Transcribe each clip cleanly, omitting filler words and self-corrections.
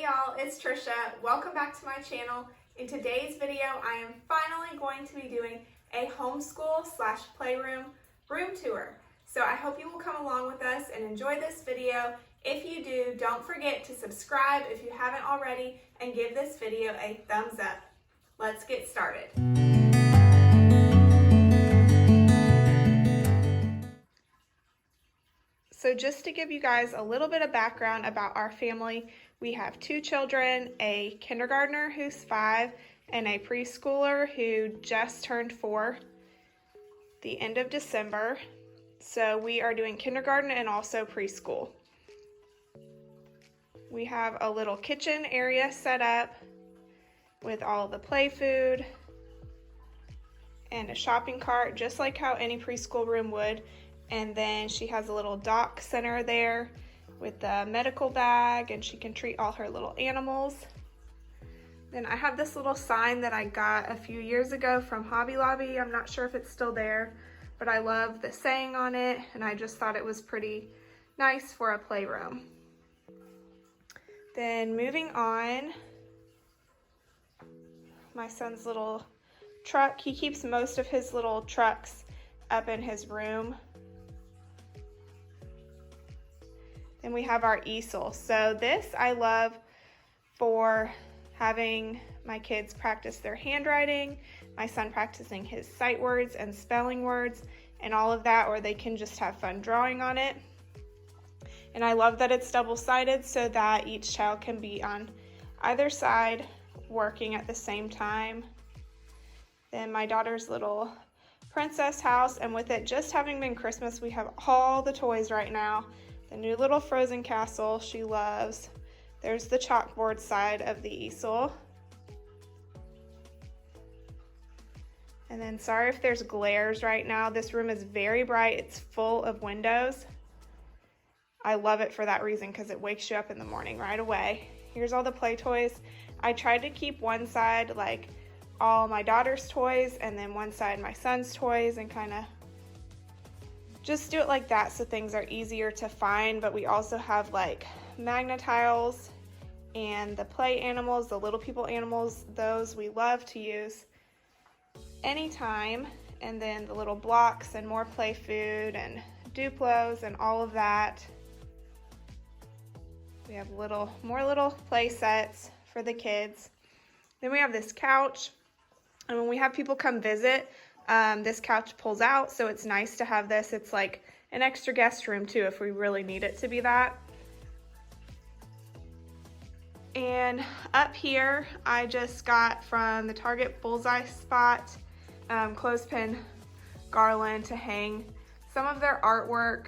Hey y'all, it's Trisha. Welcome back to my channel. In today's video, I am finally going to be doing a homeschool / playroom room tour. So I hope you will come along with us and enjoy this video. If you do, don't forget to subscribe if you haven't already and give this video a thumbs up. Let's get started. So just to give you guys a little bit of background about our family, we have 2 children, a kindergartner who's 5 and a preschooler who just turned 4 the end of December. So we are doing kindergarten and also preschool. We have a little kitchen area set up with all the play food and a shopping cart, just like how any preschool room would. And then she has a little dock center there with the medical bag, and she can treat all her little animals. Then I have this little sign that I got a few years ago from Hobby Lobby. I'm not sure if it's still there, but I love the saying on it, and I just thought it was pretty nice for a playroom. Then moving on, my son's little truck. He keeps most of his little trucks up in his room. Then we have our easel. So this I love for having my kids practice their handwriting, my son practicing his sight words and spelling words and all of that, or they can just have fun drawing on it. And I love that it's double-sided so that each child can be on either side working at the same time. Then my daughter's little princess house, and with it just having been Christmas, we have all the toys right now. The new little frozen castle she loves. There's the chalkboard side of the easel. And then sorry if there's glares right now. This room is very bright. It's full of windows. I love it for that reason because it wakes you up in the morning right away. Here's all the play toys. I tried to keep one side like all my daughter's toys and then one side my son's toys, and kind of just do it like that so things are easier to find. But we also have like magnetiles and the play animals, the little people animals, those we love to use anytime. And then the little blocks and more play food and Duplos and all of that. We have more little play sets for the kids. Then we have this couch, and when we have people come visit, this couch pulls out, so it's nice to have this. It's like an extra guest room too if we really need it to be that. And up here, I just got from the Target Bullseye Spot clothespin garland to hang some of their artwork.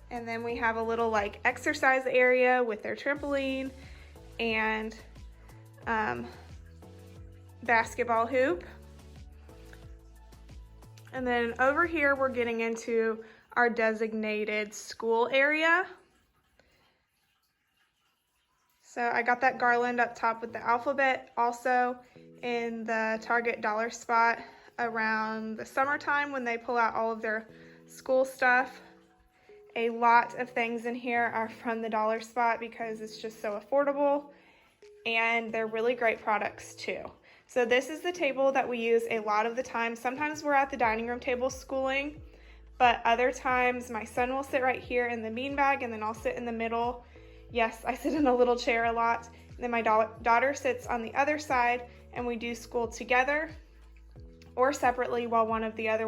And then we have a little like exercise area with their trampoline and basketball hoop. And then over here we're getting into our designated school area. So I got that garland up top with the alphabet. Also in the Target dollar spot around the summertime when they pull out all of their school stuff. A lot of things in here are from the dollar spot because it's just so affordable, and they're really great products too. So this is the table that we use a lot of the time. Sometimes we're at the dining room table schooling, but other times my son will sit right here in the beanbag, and then I'll sit in the middle. Yes, I sit in a little chair a lot. And then my daughter sits on the other side, and we do school together or separately while the other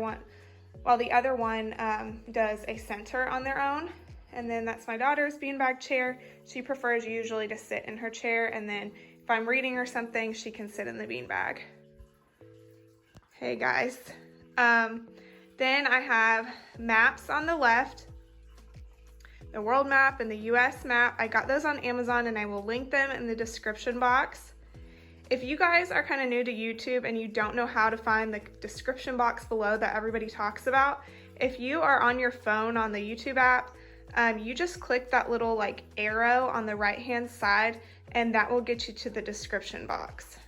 one does a center on their own. And then that's my daughter's beanbag chair. She prefers usually to sit in her chair, and then if I'm reading or something, she can sit in the beanbag. Hey guys. Then I have maps on the left, the world map and the US map. I got those on Amazon, and I will link them in the description box. If you guys are kind of new to YouTube and you don't know how to find the description box below that everybody talks about, if you are on your phone on the YouTube app, you just click that little like arrow on the right hand side, and that will get you to the description box.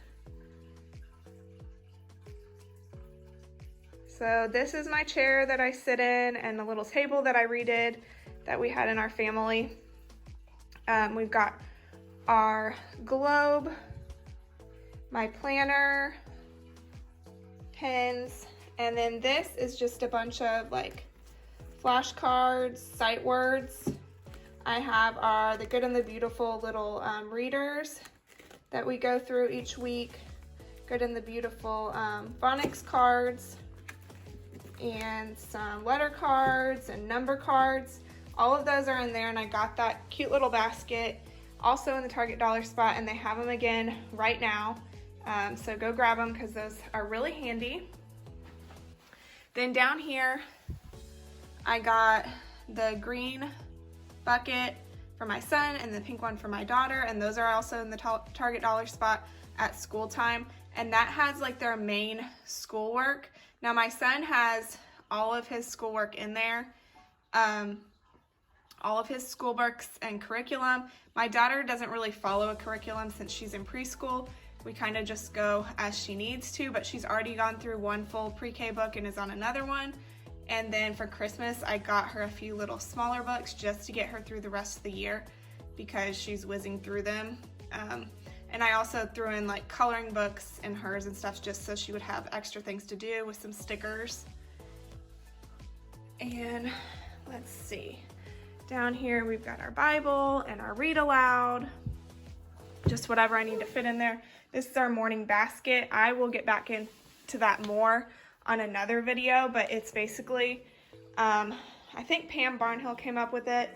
So this is my chair that I sit in and the little table that I redid that we had in our family. We've got our globe, my planner, pens, and then this is just a bunch of like flashcards, sight words. I have our The Good and the Beautiful little readers that we go through each week. Good and the Beautiful phonics cards, and some letter cards and number cards. All of those are in there, and I got that cute little basket also in the Target dollar spot, and they have them again right now. So go grab them because those are really handy. Then down here, I got the green bucket for my son and the pink one for my daughter, and those are also in the Target dollar spot at school time. And that has like their main schoolwork. Now my son has all of his schoolwork in there, all of his school books and curriculum. My daughter doesn't really follow a curriculum since she's in preschool. We kind of just go as she needs to, but she's already gone through one full pre-K book and is on another one. And then for Christmas, I got her a few little smaller books just to get her through the rest of the year because she's whizzing through them. And I also threw in like coloring books in hers and stuff just so she would have extra things to do with some stickers. And let's see, down here we've got our Bible and our read aloud, just whatever I need to fit in there. This is our morning basket. I will get back into that more on another video, but it's basically, I think Pam Barnhill came up with it,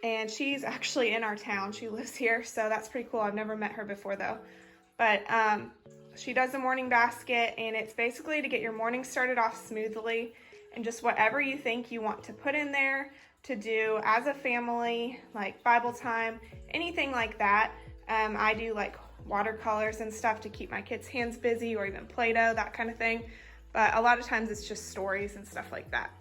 and she's actually in our town. She lives here, so that's pretty cool. I've never met her before though. But she does a morning basket, and it's basically to get your morning started off smoothly, and just whatever you think you want to put in there to do as a family, like Bible time, anything like that. I do like watercolors and stuff to keep my kids' hands busy, or even Play-Doh, that kind of thing. But a lot of times it's just stories and stuff like that.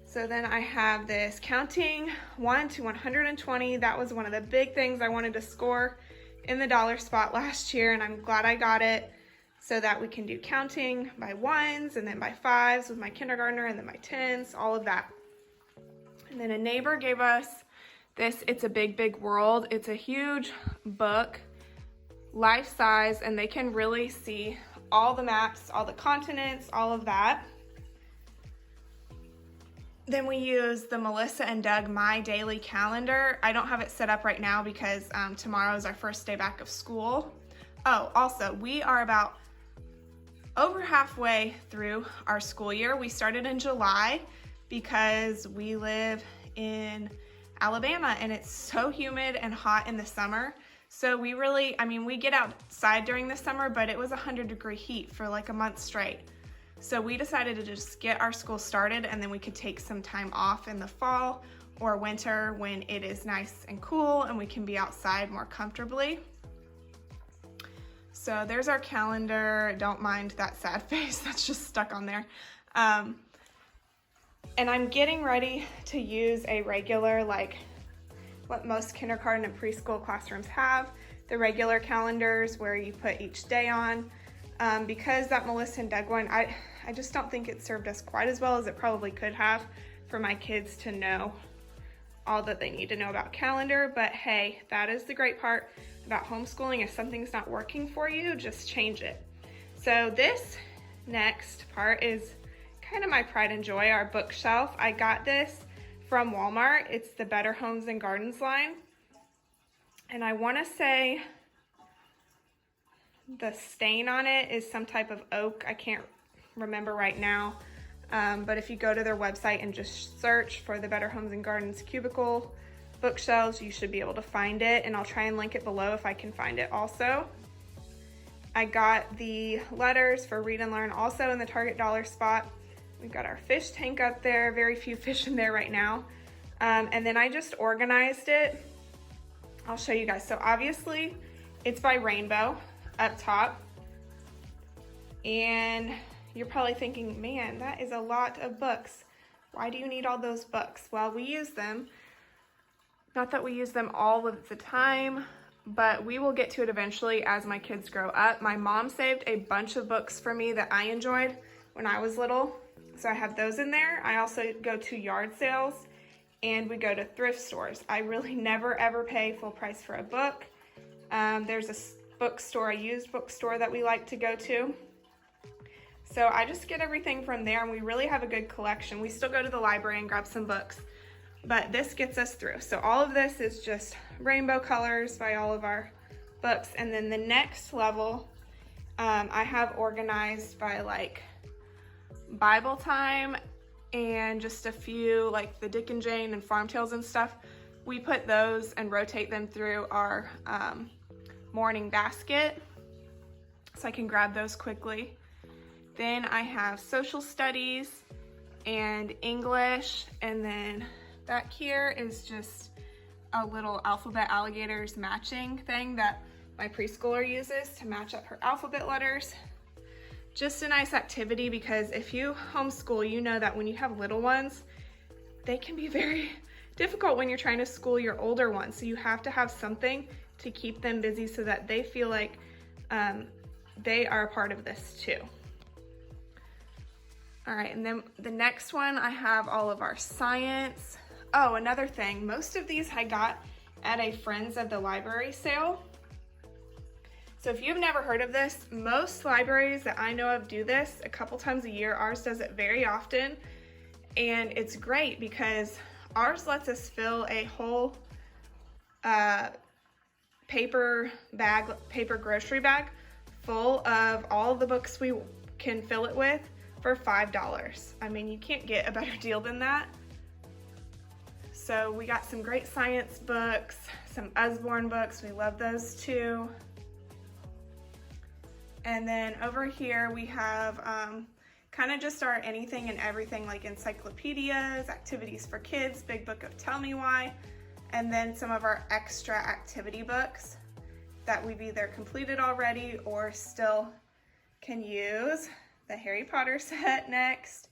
So then I have this counting 1 to 120. That was one of the big things I wanted to score in the dollar spot last year, and I'm glad I got it so that we can do counting by ones and then by fives with my kindergartner, and then my tens, all of that. And then a neighbor gave us this It's a Big, Big World. It's a huge book, life size, and they can really see all the maps, all the continents, all of that. Then we use the Melissa and Doug My Daily Calendar. I don't have it set up right now because tomorrow is our first day back of school. Oh, also, we are about over halfway through our school year. We started in July because we live in Alabama and it's so humid and hot in the summer. So we really, we get outside during the summer, but it was 100-degree heat for like a month straight. So we decided to just get our school started, and then we could take some time off in the fall or winter when it is nice and cool and we can be outside more comfortably. So there's our calendar. Don't mind that sad face that's just stuck on there. And I'm getting ready to use a regular, like what most kindergarten and preschool classrooms have, the regular calendars where you put each day on. Because that Melissa and Doug one, I just don't think it served us quite as well as it probably could have for my kids to know all that they need to know about calendar. But hey, that is the great part about homeschooling. If something's not working for you, just change it. So this next part is kind of my pride and joy, our bookshelf. I got this from Walmart. It's the Better Homes and Gardens line. And I want to say the stain on it is some type of oak. I can't remember right now. But if you go to their website and just search for the Better Homes and Gardens cubicle bookshelves, you should be able to find it. And I'll try and link it below if I can find it also. I got the letters for Read and Learn also in the Target dollar spot. We've got our fish tank up there. Very few fish in there right now. And then I just organized it. I'll show you guys. So obviously it's by rainbow up top. And you're probably thinking, man, that is a lot of books. Why do you need all those books? Well, we use them. Not that we use them all of the time, but we will get to it eventually as my kids grow up. My mom saved a bunch of books for me that I enjoyed when I was little. So I have those in there. I also go to yard sales and we go to thrift stores. I really never ever pay full price for a book. There's a bookstore, a used bookstore that we like to go to. So I just get everything from there, and we really have a good collection. We still go to the library and grab some books, but this gets us through. So all of this is just rainbow colors by all of our books. And then the next level, I have organized by like Bible time and just a few like the Dick and Jane and Farm Tales and stuff. We put those and rotate them through our morning basket, so I can grab those quickly. Then I have social studies and English, and then back here is just a little alphabet alligators matching thing that my preschooler uses to match up her alphabet letters. Just a nice activity, because if you homeschool, you know that when you have little ones, they can be very difficult when you're trying to school your older ones. So you have to have something to keep them busy so that they feel like they are a part of this too. All right, and then the next one, I have all of our science. Oh, another thing, most of these I got at a Friends of the Library sale. So if you've never heard of this, most libraries that I know of do this a couple times a year. Ours does it very often, and it's great because ours lets us fill a whole paper grocery bag full of all the books we can fill it with for $5. I mean, you can't get a better deal than that. So we got some great science books, some Usborne books, we love those too. And then over here we have kind of just our anything and everything, like encyclopedias, activities for kids, big book of Tell Me Why, and then some of our extra activity books that we've either completed already or still can use. The Harry Potter set next.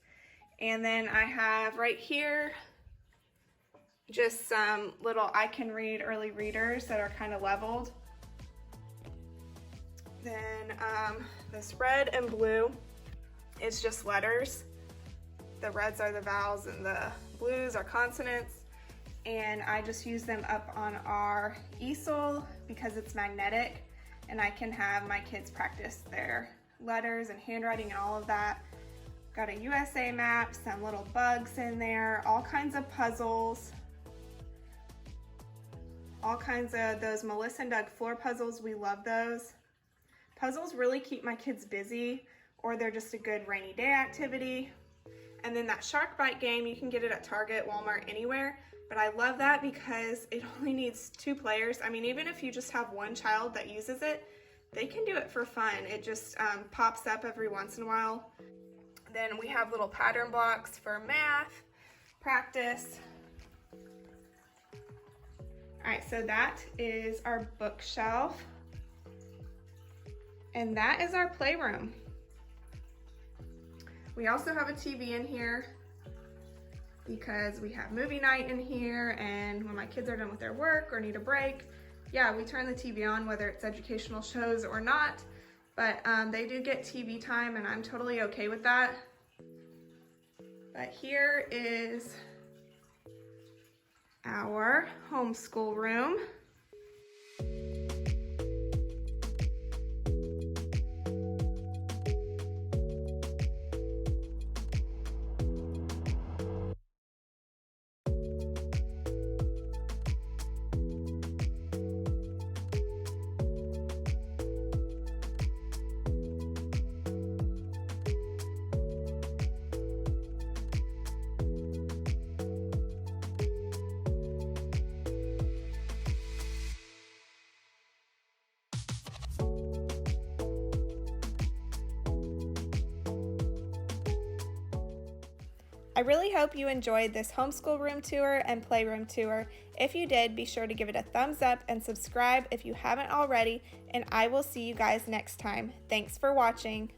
And then I have right here just some little I Can Read early readers that are kind of leveled. Then this red and blue is just letters. The reds are the vowels and the blues are consonants. And I just use them up on our easel because it's magnetic, and I can have my kids practice their letters and handwriting and all of that. Got a USA map, some little bugs in there, all kinds of puzzles, all kinds of those Melissa and Doug floor puzzles. We love those. Puzzles really keep my kids busy, or they're just a good rainy day activity. And then that shark bite game, you can get it at Target, Walmart, anywhere. But I love that because it only needs 2 players. I mean, even if you just have one child that uses it, they can do it for fun. It just pops up every once in a while. Then we have little pattern blocks for math practice. All right, so that is our bookshelf. And that is our playroom. We also have a TV in here because we have movie night in here, and when my kids are done with their work or need a break, yeah, we turn the TV on, whether it's educational shows or not, but they do get TV time, and I'm totally okay with that. But here is our homeschool room. I really hope you enjoyed this homeschool room tour and playroom tour. If you did, be sure to give it a thumbs up and subscribe if you haven't already, and I will see you guys next time. Thanks for watching.